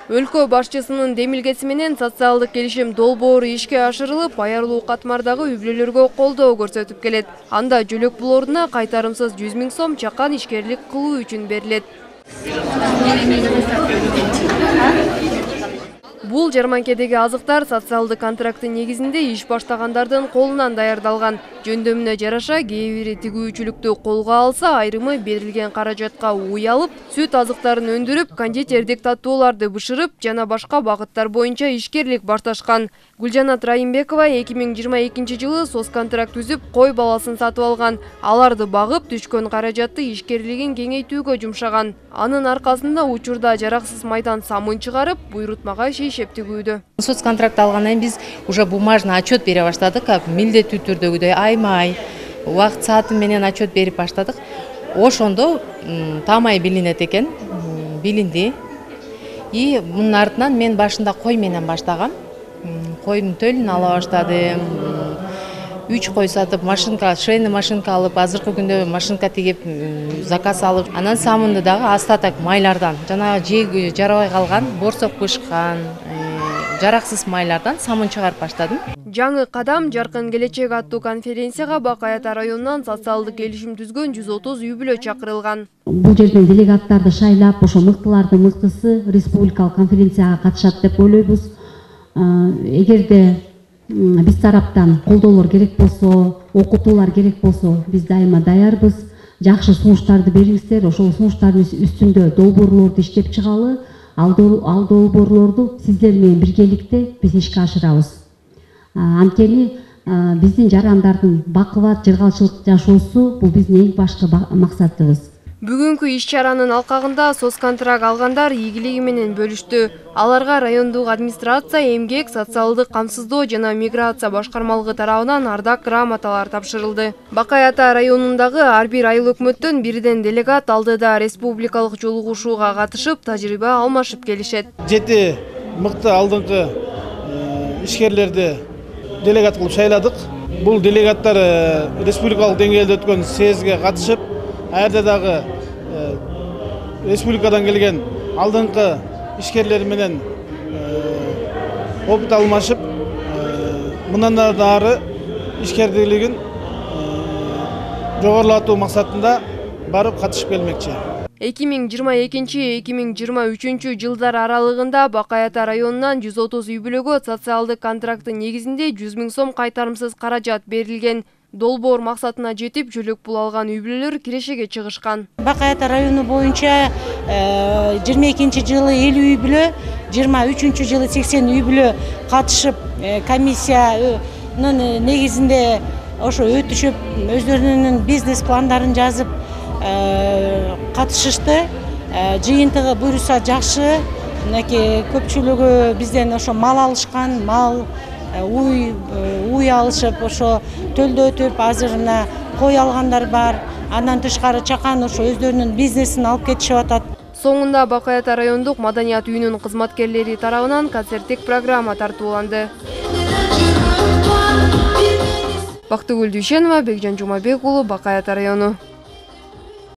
Өлкө башчысынын демилгеси менен социалдык келишим долбоору ишке ашырылып, аярлуу катмардагы үй бүлөлөргө колдоо көрсөтүп келет. Анда жөлөк пул ордуна кайтарымсыз 100 000 сом чакан ишкерлик кылуу үчүн берилет. Бул жарманкедеги азыктар социалдык контракттын негизинде иш баштагандардын колунан даярдалган. Жөндөмүнө жараша кээ бири тигүүчүлүктү колго алса, айрымы берилген каражатка уй алып, сүт азыктарын өндүрүп, кондитердик таттууларды бышырып жана башка багыттар боюнча ишкерлик башташкан. Гүлжанат Райымбекова 2022 жылы соцконтракт түзүп, кой баласын сатып алган. Аларды багып, түшкөн каражатты ишкерлигин кеңейтүүгө жумшаган. Анын аркасында учурда жараксыз майдан самын чыгарып, буйрутмага шейшеп тигүүдө. Соцконтракт алгандан кийин биз уже бумажный отчет бере баштадык, милдеттүү түрдөгүдөй ай-май убакыт сааты менен отчет берип баштадык. Ошондо таамай билинет экен, билинди. И мунун артынан мен башында кой менен баштагам. Койдун төлүн ала баштадым. 3 кой сатып, машинка, швейный машинка алып, азыркы күндө машинка тигип, заказ алып, анан самынды дагы астатак майлардан, жана жеги жарабай калган, борсок бышкан, жараксыз майлардан самын чыгарып баштадым. Жаңы кадам жаркын келечек аттуу конференцияга Бакай Ата районунан социалдык келишим түзгөн 130 үй бүлө чакырылган. Бул жерден делегаттарды шайлап, ошо мыктылардын мыктысы республикалык конференцияга катышат деп ойлойбуз. Эгерде биз тараптан колдоолор керек болсо, окутуулар керек болсо, биз дайыма даярбыз. Жакшы сунуштарды бериңиздер, ошол сунуштардын үстүндө долбоорлорду иштеп чыгалы. Ал долбоорлорду сиздер менен биргеликте биз ишке ашырабыз. Анткени биздин жарандардын бакубат жыргалчылык жашоосу бул биздин эң башкы максатыбыз. Бүгүнкү иш-чаранын алкагында соцконтракт алгандар ийгилиги менен бөлүштү. Аларга райондук администрация, эмгек, социалдык камсыздоо жана миграция башкармалыгы тарабынан ардак грамоталар тапшырылды. Бакай Ата районундагы ар бир айыл өкмөттөн бирден делегат алдыда республикалык жолугушууга катышып, тажрыйба алмашып келишет. 7 мыкты алдыңкы ишкерлерди делегат кылып шайладык. Бул делегаттар республикалык деңгээлде өткөн съездге катышып, айрда дагы республикадан келген алдыңкы ишкерлер менен опыт алмашып, мындан ары ишкерлигин жогорулатуу максатында барып катышып келмекчи. 2022-2023 жылдар аралыгында Бакай Ата районунан 130 үй бүлөгө социалдык контракттын негизинде 100 000 сом кайтарымсыз каражат берилген. Долбоор максатына жетип, жөлөк пул алган үй бүлөлөр кирешеге чыгышкан. Бакай Ата району боюнча 22 жылы 50 үй бүлө, 23 жылы 80 үй бүлө катышып, комиссиянын негизинде ошо өтүшүп, өздөрүнүн бизнес пландарын жазып катышышты. Жыйынтыгы буюрса жакшы. Көпчүлүгү бизден ошо мал алышкан, мал уй алышып, ошо төлдө өтүп, азыр мына кой алгандар бар. Андан тышкары чакан ошо өздөрүнүн бизнесин алып кетишип атат. Соңунда Бакай Ата райондук маданият үйүнүн кызматкерлери тарабынан концерттик программа тартууланды. Бактыгүл Дүйшенова, Бекжан Жумабек уулу, Бакай Ата району.